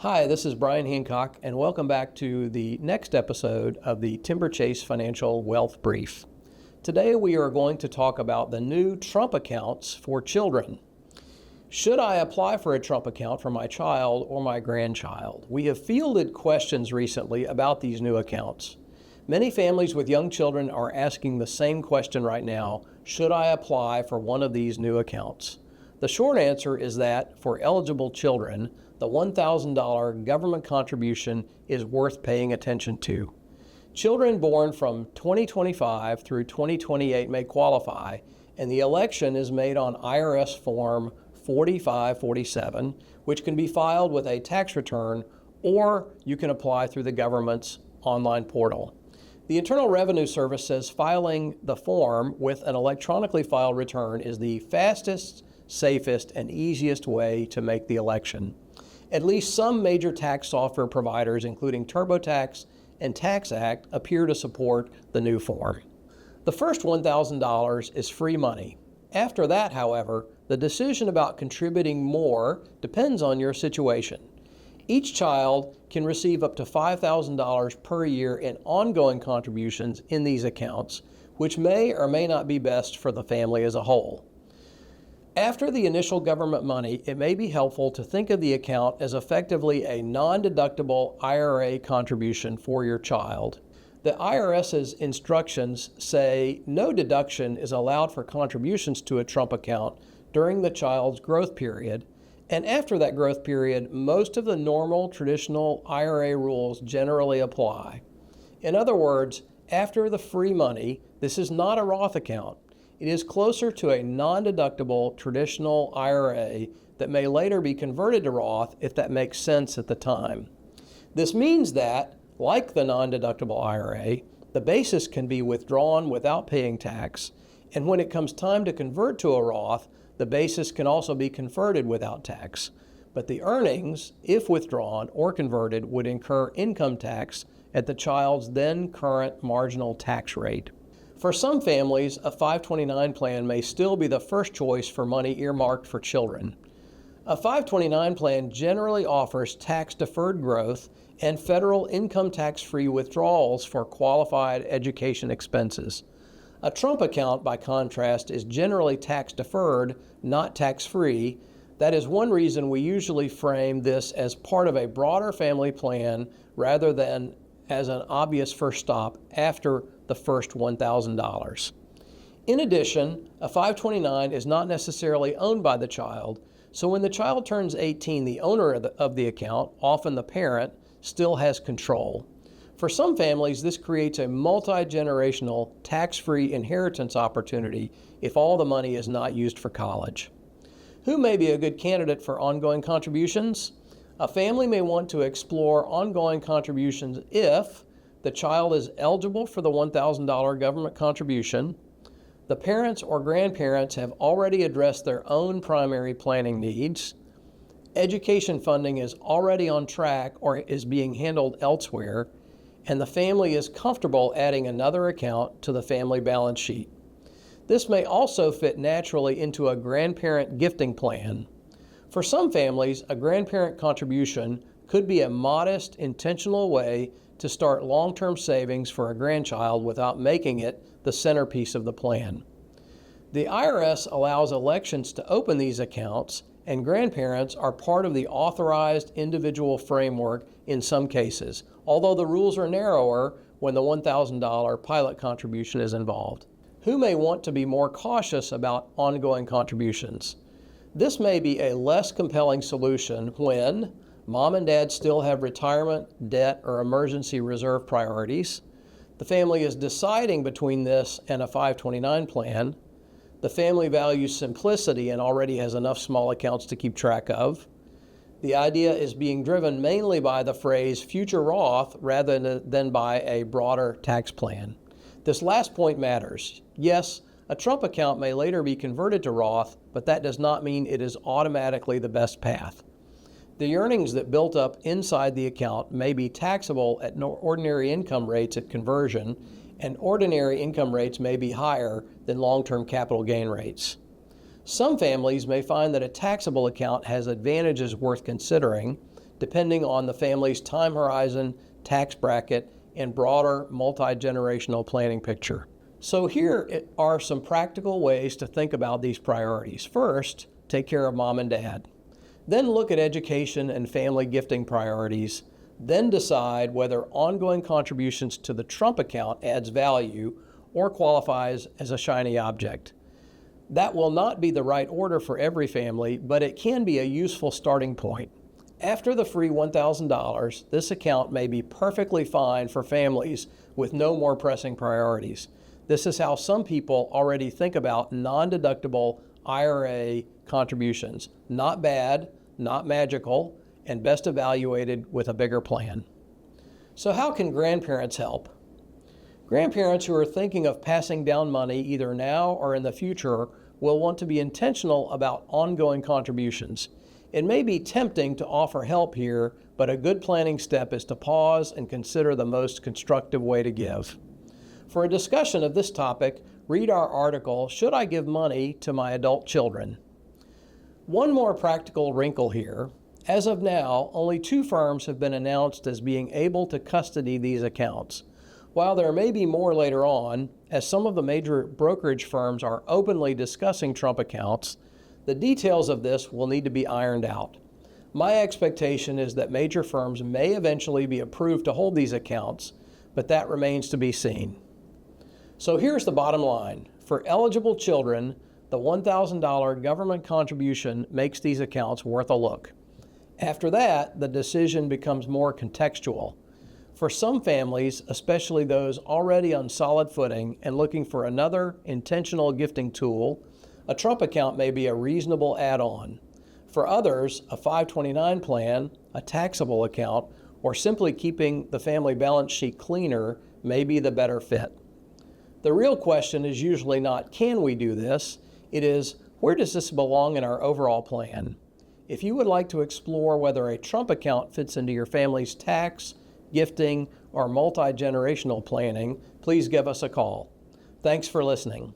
Hi, this is Bryan Hancock, and welcome back to the next episode of the Timberchase Financial Wealth Brief. Today we are going to talk about the new Trump accounts for children. Should I apply for a Trump account for my child or my grandchild? We have fielded questions recently about these new accounts. Many families with young children are asking the same question right now: should I apply for one of these new accounts? The short answer is that for eligible children, the $1,000 government contribution is worth paying attention to. Children born from 2025 through 2028 may qualify, and the election is made on IRS Form 4547, which can be filed with a tax return, or you can apply through the government's online portal. The Internal Revenue Service says filing the form with an electronically filed return is the fastest, safest, and easiest way to make the election. At least some major tax software providers, including TurboTax and TaxAct, appear to support the new form. The first $1,000 is free money. After that, however, the decision about contributing more depends on your situation. Each child can receive up to $5,000 per year in ongoing contributions in these accounts, which may or may not be best for the family as a whole. After the initial government money, it may be helpful to think of the account as effectively a non-deductible IRA contribution for your child. The IRS's instructions say no deduction is allowed for contributions to a Trump account during the child's growth period, and after that growth period, most of the normal traditional IRA rules generally apply. In other words, after the free money, this is not a Roth account. It is closer to a non-deductible traditional IRA that may later be converted to Roth if that makes sense at the time. This means that, like the non-deductible IRA, the basis can be withdrawn without paying tax, and when it comes time to convert to a Roth, the basis can also be converted without tax. But the earnings, if withdrawn or converted, would incur income tax at the child's then current marginal tax rate. For some families, a 529 plan may still be the first choice for money earmarked for children. A 529 plan generally offers tax-deferred growth and federal income tax-free withdrawals for qualified education expenses. A Trump account, by contrast, is generally tax-deferred, not tax-free. That is one reason we usually frame this as part of a broader family plan rather than as an obvious first stop after the first $1,000. In addition, a 529 is not necessarily owned by the child, so when the child turns 18, the owner of the account, often the parent, still has control. For some families, this creates a multi-generational tax-free inheritance opportunity if all the money is not used for college. Who may be a good candidate for ongoing contributions? A family may want to explore ongoing contributions if the child is eligible for the $1,000 government contribution, the parents or grandparents have already addressed their own primary planning needs, education funding is already on track or is being handled elsewhere, and the family is comfortable adding another account to the family balance sheet. This may also fit naturally into a grandparent gifting plan. For some families, a grandparent contribution could be a modest, intentional way to start long-term savings for a grandchild without making it the centerpiece of the plan. The IRS allows elections to open these accounts, and grandparents are part of the authorized individual framework in some cases, although the rules are narrower when the $1,000 pilot contribution is involved. Who may want to be more cautious about ongoing contributions? This may be a less compelling solution when mom and dad still have retirement, debt, or emergency reserve priorities. The family is deciding between this and a 529 plan. The family values simplicity and already has enough small accounts to keep track of. The idea is being driven mainly by the phrase future Roth rather than by a broader tax plan. This last point matters. Yes, a Trump account may later be converted to Roth, but that does not mean it is automatically the best path. The earnings that built up inside the account may be taxable at ordinary income rates at conversion, and ordinary income rates may be higher than long-term capital gain rates. Some families may find that a taxable account has advantages worth considering. depending on the family's time horizon, tax bracket, and broader multi-generational planning picture. So here are some practical ways to think about these priorities. First, take care of mom and dad. Then look at education and family gifting priorities. Then decide whether ongoing contributions to the Trump account adds value or qualifies as a shiny object. That will not be the right order for every family, but it can be a useful starting point. After the free $1,000, this account may be perfectly fine for families with no more pressing priorities. This is how some people already think about non-deductible IRA contributions. Not bad, not magical, and best evaluated with a bigger plan. So how can grandparents help? Grandparents who are thinking of passing down money either now or in the future will want to be intentional about ongoing contributions. It may be tempting to offer help here, but a good planning step is to pause and consider the most constructive way to give. For a discussion of this topic, read our article, Should I Give Money to My Adult Children? One more practical wrinkle here. As of now, only 2 firms have been announced as being able to custody these accounts. While there may be more later on, as some of the major brokerage firms are openly discussing Trump accounts, the details of this will need to be ironed out. My expectation is that major firms may eventually be approved to hold these accounts, but that remains to be seen. So here's the bottom line. For eligible children, the $1,000 government contribution makes these accounts worth a look. After that, the decision becomes more contextual. For some families, especially those already on solid footing and looking for another intentional gifting tool, a Trump account may be a reasonable add-on. For others, a 529 plan, a taxable account, or simply keeping the family balance sheet cleaner may be the better fit. The real question is usually not, can we do this? It is, where does this belong in our overall plan? If you would like to explore whether a Trump account fits into your family's tax, gifting, or multi-generational planning, please give us a call. Thanks for listening.